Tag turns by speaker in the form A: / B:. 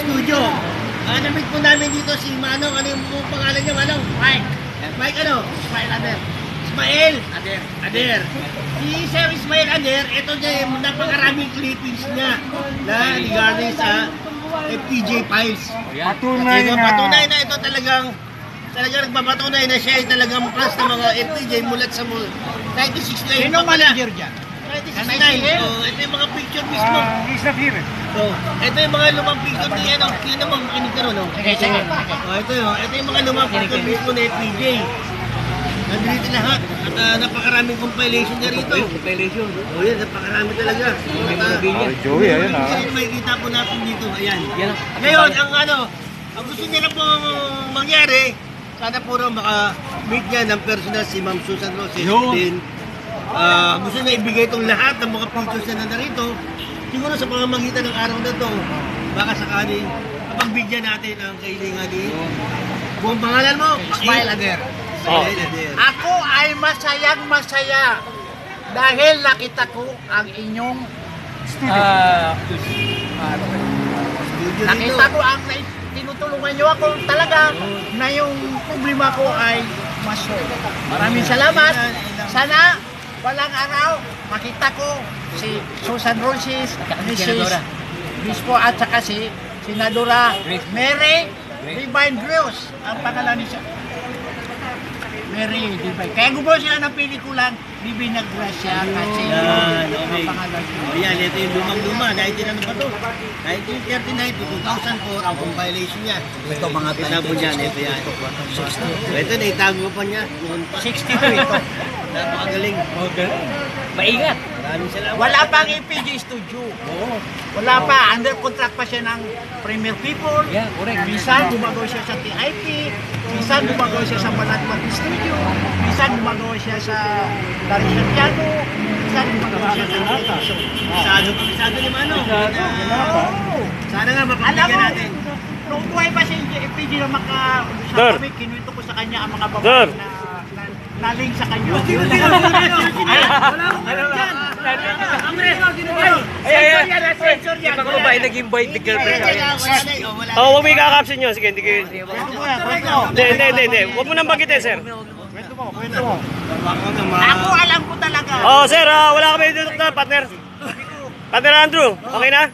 A: Studio. Namit po namin dito si Manong. Ano yung pangalan niya, Manong? Mike. Mike ano? Ismail Ader. Ismail? Ader. Si Sir Ismail Ader, ito na yung napakaraming clippings niya na regarding sa FPJ Files. Patunay na ito talagang nagpapatunay na siya ay talagang plus ng mga FPJ mulat sa 1969.
B: Sino manager dyan?
A: 1969. So, ito yung mga picture mismo.
B: He's not here.
A: So, ito yung mga lumang picture ni ano, sino mo makinig ka ron, no?
B: Sige.
A: Ito yung mga lumang picture mismo na FPJ. Nandito lahat. At napakaraming compilation niya rito.
C: Compilation.
A: Oh, yan, napakarami talaga.
D: Joey, ayun ah.
A: Yan, makikita po natin dito. Ayan.
C: Yan.
A: Ngayon, ang gusto niya na po mangyari, sana po raw maka-meet niya ng personal si Ma'am Susan Roses. Din. Gusto niya ibigay itong lahat ng mga pictures na narito. Siguro sa pamamagitan ng araw na to, baka sakaling mapagbigyan natin ang kailangan ni buong pangalan mo?
B: Ismail Ader.
A: Ismail Ader.
B: Ako ay masayang-masaya dahil nakita ko ang inyong
A: Studio
B: nakita
A: dito.
B: ko ang tinutulungan nyo ako talaga na yung problema ko ay masolve. Maraming salamat. Sana walang araw makita ko si Susan Roses, Mrs. Bispo at saka si Senadora Mary Divine Grace. Ang pangalan niya. Mary Divine. Kaya gumawa sila ng pelikulang Divina Gracia kasi
A: Yan,
B: yung
A: okay.
B: pangalan niya.
A: O yan, ito yung lumang-luma. 19 ano ba ito? 1939 to 2004 ang compilation niya.
B: Ito mga
A: Kita mo dyan, ito yan. Ito, naitago pa niya.
B: 62 ito.
A: Napakagaling.
C: Maingat.
A: Maraming salamat.
B: Wala pang EPG Studio. Wala pa. Under contract pa siya ng Premier People.
C: Yeah, correct.
B: Minsan gumagawa siya sa TIP. Minsan gumagawa siya sa Management Studio. Minsan gumagawa siya sa Dario Santiago. Minsan gumagawa siya sa Television.
A: Pisado ni Mano.
B: Oo.
A: Sana nga
B: Alam
A: mapagbigyan
B: mo,
A: natin.
B: nung buhay pa si EPG na makausap
D: Sir.
B: kami, kinuwento ko sa kanya ang mga
D: Sir.
B: babae na naling sa kanya. Sensor yan.
C: Ibang babae nag-invite ni girlfriend.
D: Oh, huwag mo ikakapsin nyo. Sige, hindi. Hindi. Huwag mo nang banggitin, sir.
B: Ako alam ko talaga.
D: Oh, sir, wala kami dito, partner. Partner Andrew, okay na?